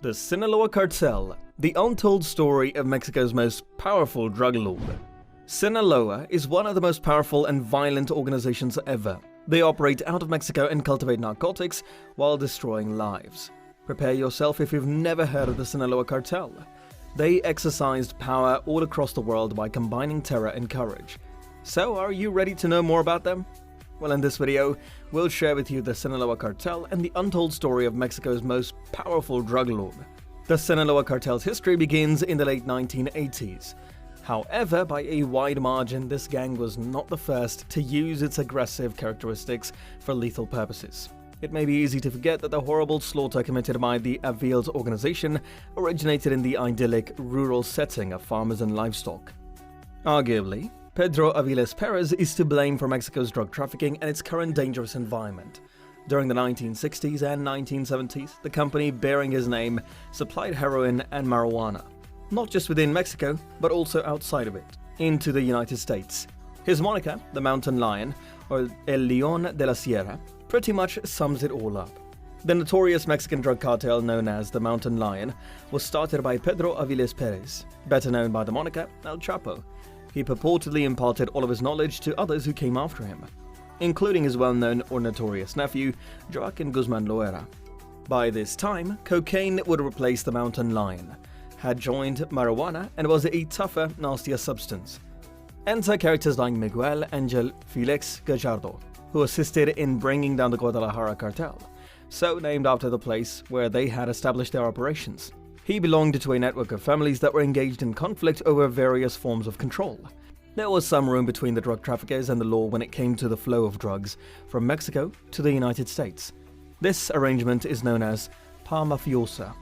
The Sinaloa Cartel, the untold story of Mexico's most powerful drug lord. Sinaloa is one of the most powerful and violent organizations ever. They operate out of Mexico and cultivate narcotics while destroying lives. Prepare yourself if you've never heard of the Sinaloa Cartel. They exercised power all across the world by combining terror and courage. So, are you ready to know more about them? Well, in this video, we'll share with you the Sinaloa Cartel and the untold story of Mexico's most powerful drug lord. The Sinaloa Cartel's history begins in the late 1980s. However, by a wide margin, this gang was not the first to use its aggressive characteristics for lethal purposes. It may be easy to forget that the horrible slaughter committed by the Aviles Organization originated in the idyllic rural setting of farmers and livestock. Arguably, Pedro Aviles Perez is to blame for Mexico's drug trafficking and its current dangerous environment. During the 1960s and 1970s, the company bearing his name supplied heroin and marijuana, not just within Mexico, but also outside of it, into the United States. His moniker, the Mountain Lion, or El León de la Sierra, pretty much sums it all up. The notorious Mexican drug cartel known as the Mountain Lion was started by Pedro Aviles Perez, better known by the moniker El Chapo. He purportedly imparted all of his knowledge to others who came after him, including his well-known or notorious nephew, Joaquin Guzman Loera. By this time, cocaine would replace the Mountain Lion, had joined marijuana, and was a tougher, nastier substance. Enter characters like Miguel Angel Felix Gallardo, who assisted in bringing down the Guadalajara cartel, so named after the place where they had established their operations. He belonged to a network of families that were engaged in conflict over various forms of control. There was some room between the drug traffickers and the law when it came to the flow of drugs from Mexico to the United States. This arrangement is known as par mafiosa,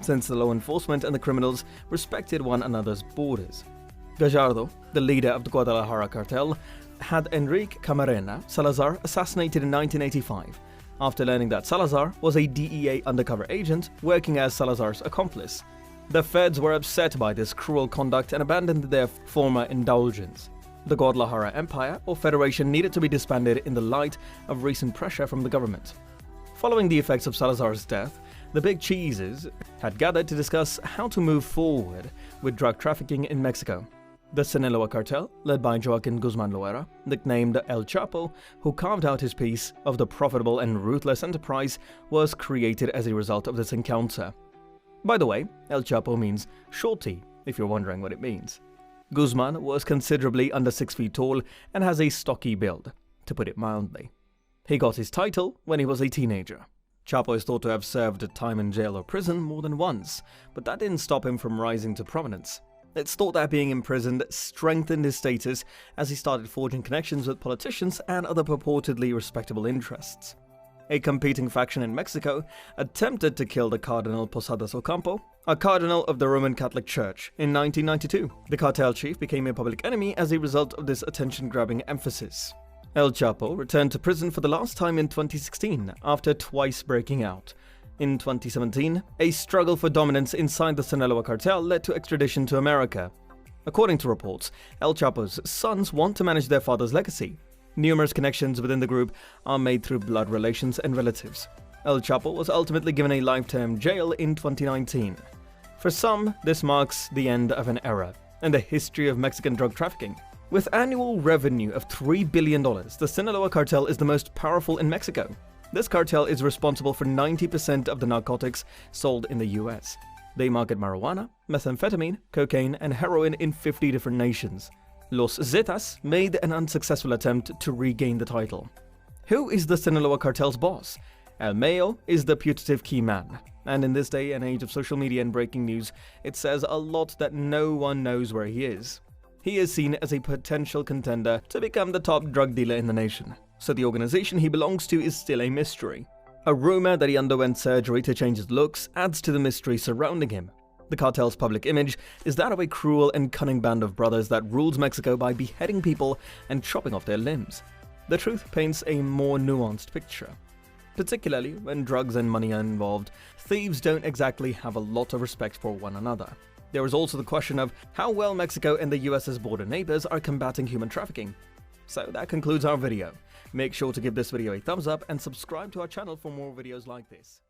since the law enforcement and the criminals respected one another's borders. Gallardo, the leader of the Guadalajara cartel, had Enrique Camarena Salazar assassinated in 1985, after learning that Salazar was a DEA undercover agent working as Salazar's accomplice. The feds were upset by this cruel conduct and abandoned their former indulgence. The Guadalajara Empire or Federation needed to be disbanded in the light of recent pressure from the government. Following the effects of Salazar's death, the big cheeses had gathered to discuss how to move forward with drug trafficking in Mexico. The Sinaloa Cartel, led by Joaquin Guzman Loera, nicknamed El Chapo, who carved out his piece of the profitable and ruthless enterprise, was created as a result of this encounter. By the way, El Chapo means shorty, if you're wondering what it means. Guzman was considerably under 6 feet tall and has a stocky build, to put it mildly. He got his title when he was a teenager. Chapo is thought to have served time in jail or prison more than once, but that didn't stop him from rising to prominence. It's thought that being imprisoned strengthened his status as he started forging connections with politicians and other purportedly respectable interests. A competing faction in Mexico attempted to kill the Cardinal Posadas Ocampo, a cardinal of the Roman Catholic Church, in 1992. The cartel chief became a public enemy as a result of this attention-grabbing emphasis. El Chapo returned to prison for the last time in 2016 after twice breaking out. In 2017, a struggle for dominance inside the Sinaloa Cartel led to extradition to America. According to reports, El Chapo's sons want to manage their father's legacy. Numerous connections within the group are made through blood relations and relatives. El Chapo was ultimately given a life-term jail in 2019. For some, this marks the end of an era and the history of Mexican drug trafficking. With annual revenue of $3 billion, the Sinaloa Cartel is the most powerful in Mexico. This cartel is responsible for 90% of the narcotics sold in the US. They market marijuana, methamphetamine, cocaine, and heroin in 50 different nations. Los Zetas made an unsuccessful attempt to regain the title. Who is the Sinaloa Cartel's boss? El Mayo is the putative key man, and in this day and age of social media and breaking news, it says a lot that no one knows where he is. He is seen as a potential contender to become the top drug dealer in the nation, so the organization he belongs to is still a mystery. A rumor that he underwent surgery to change his looks adds to the mystery surrounding him. The cartel's public image is that of a cruel and cunning band of brothers that rules Mexico by beheading people and chopping off their limbs. The truth paints a more nuanced picture. Particularly when drugs and money are involved, thieves don't exactly have a lot of respect for one another. There is also the question of how well Mexico and the US's border neighbors are combating human trafficking. So that concludes our video. Make sure to give this video a thumbs up and subscribe to our channel for more videos like this.